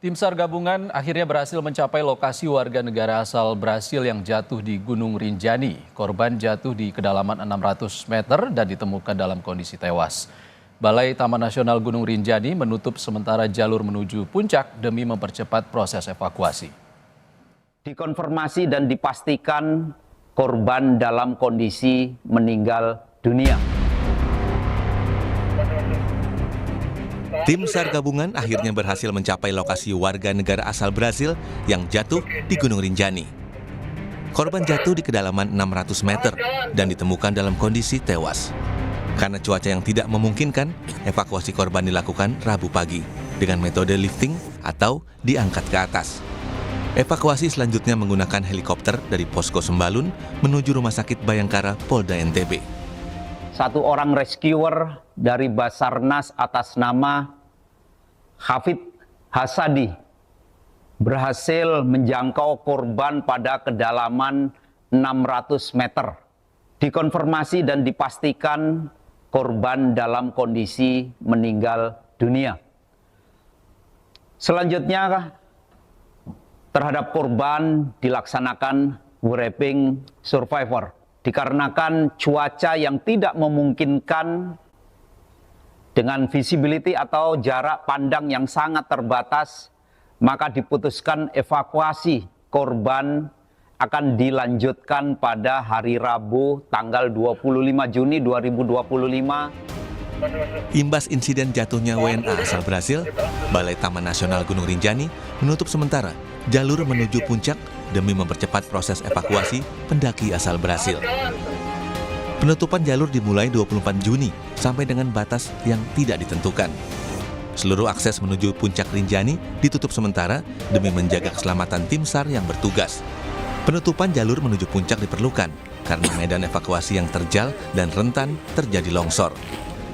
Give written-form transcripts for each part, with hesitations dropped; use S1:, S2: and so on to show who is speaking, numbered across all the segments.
S1: Tim SAR gabungan akhirnya berhasil mencapai lokasi warga negara asal Brasil yang jatuh di Gunung Rinjani. Korban jatuh di kedalaman 600 meter dan ditemukan dalam kondisi tewas. Balai Taman Nasional Gunung Rinjani menutup sementara jalur menuju puncak demi mempercepat proses evakuasi.
S2: Dikonfirmasi dan dipastikan korban dalam kondisi meninggal dunia.
S3: Tim SAR gabungan akhirnya berhasil mencapai lokasi warga negara asal Brasil yang jatuh di Gunung Rinjani. Korban jatuh di kedalaman 600 meter dan ditemukan dalam kondisi tewas. Karena cuaca yang tidak memungkinkan, evakuasi korban dilakukan Rabu pagi dengan metode lifting atau diangkat ke atas. Evakuasi selanjutnya menggunakan helikopter dari Posko Sembalun menuju Rumah Sakit Bayangkara Polda NTB.
S2: Satu orang rescuer dari Basarnas atas nama Hafid Hasadi berhasil menjangkau korban pada kedalaman 600 meter. Dikonfirmasi dan dipastikan korban dalam kondisi meninggal dunia. Selanjutnya terhadap korban dilaksanakan wrapping survivor. Dikarenakan cuaca yang tidak memungkinkan dengan visibility atau jarak pandang yang sangat terbatas, maka diputuskan evakuasi korban akan dilanjutkan pada hari Rabu tanggal 25 Juni 2025.
S3: Imbas insiden jatuhnya WNA asal Brasil, Balai Taman Nasional Gunung Rinjani menutup sementara jalur menuju puncak demi mempercepat proses evakuasi pendaki asal Brasil. Penutupan jalur dimulai 24 Juni sampai dengan batas yang tidak ditentukan. Seluruh akses menuju puncak Rinjani ditutup sementara demi menjaga keselamatan tim SAR yang bertugas. Penutupan jalur menuju puncak diperlukan karena medan evakuasi yang terjal dan rentan terjadi longsor.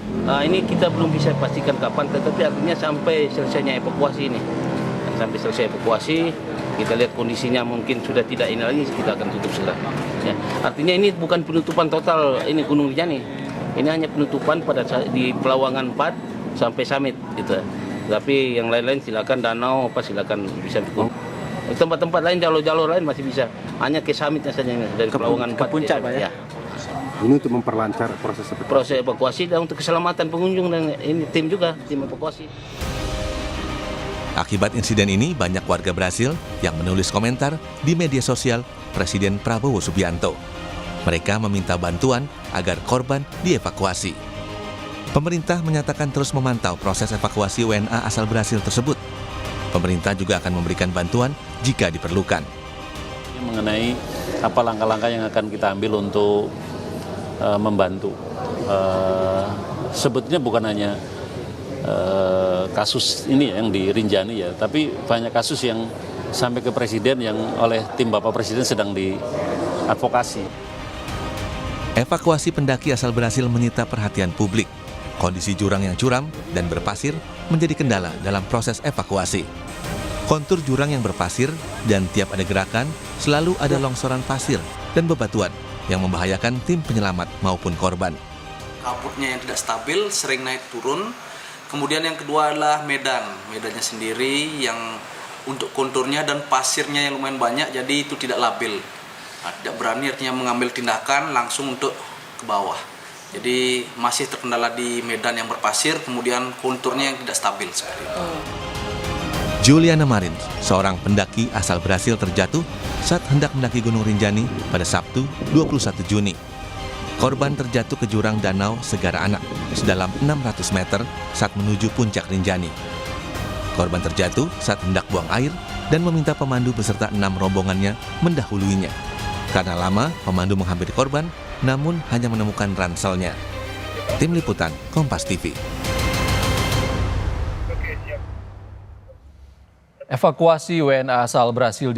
S4: Ini kita belum bisa pastikan kapan, tetapi artinya sampai selesainya evakuasi ini. Sampai selesai evakuasi, kita lihat kondisinya mungkin sudah tidak ini lagi, kita akan tutup segera. Ya. Artinya ini bukan penutupan total ini Gunung Rinjani. Ini hanya penutupan pada di Pelawangan 4 sampai summit gitu. Tapi yang lain-lain silakan danau apa silakan bisa dukung. Tempat-tempat lain jalur-jalur lain masih bisa. Hanya ke summitnya saja ini dari Pelawangan 4
S5: ke puncak, Pak ya. Ini untuk memperlancar proses
S4: evakuasi dan untuk keselamatan pengunjung dan ini tim juga tim evakuasi.
S3: Akibat insiden ini, banyak warga Brasil yang menulis komentar di media sosial Presiden Prabowo Subianto. Mereka meminta bantuan agar korban dievakuasi. Pemerintah menyatakan terus memantau proses evakuasi WNA asal Brasil tersebut. Pemerintah juga akan memberikan bantuan jika diperlukan.
S6: Mengenai apa langkah-langkah yang akan kita ambil untuk membantu. Sebetulnya bukan hanya kasus ini yang di Rinjani ya, tapi banyak kasus yang sampai ke presiden yang oleh tim Bapak Presiden sedang diadvokasi.
S3: Evakuasi pendaki asal Brasil menyita perhatian publik. Kondisi jurang yang curam dan berpasir menjadi kendala dalam proses evakuasi. Kontur jurang yang berpasir dan tiap ada gerakan selalu ada longsoran pasir dan bebatuan yang membahayakan tim penyelamat maupun korban.
S7: Kapurnya yang tidak stabil, sering naik turun. Kemudian yang kedua adalah medannya sendiri yang untuk konturnya dan pasirnya yang lumayan banyak, jadi itu tidak labil. Tidak berani artinya mengambil tindakan langsung untuk ke bawah. Jadi masih terkendala di medan yang berpasir, kemudian konturnya yang tidak stabil seperti itu.
S3: Juliana Marin, seorang pendaki asal Brasil terjatuh saat hendak mendaki Gunung Rinjani pada Sabtu 21 Juni. Korban terjatuh ke jurang Danau Segara Anak sedalam 600 meter saat menuju puncak Rinjani. Korban terjatuh saat hendak buang air dan meminta pemandu beserta 6 rombongannya mendahuluinya. Karena lama, pemandu menghampiri korban, namun hanya menemukan ranselnya. Tim Liputan, Kompas TV.
S1: Evakuasi WNA asal Brasil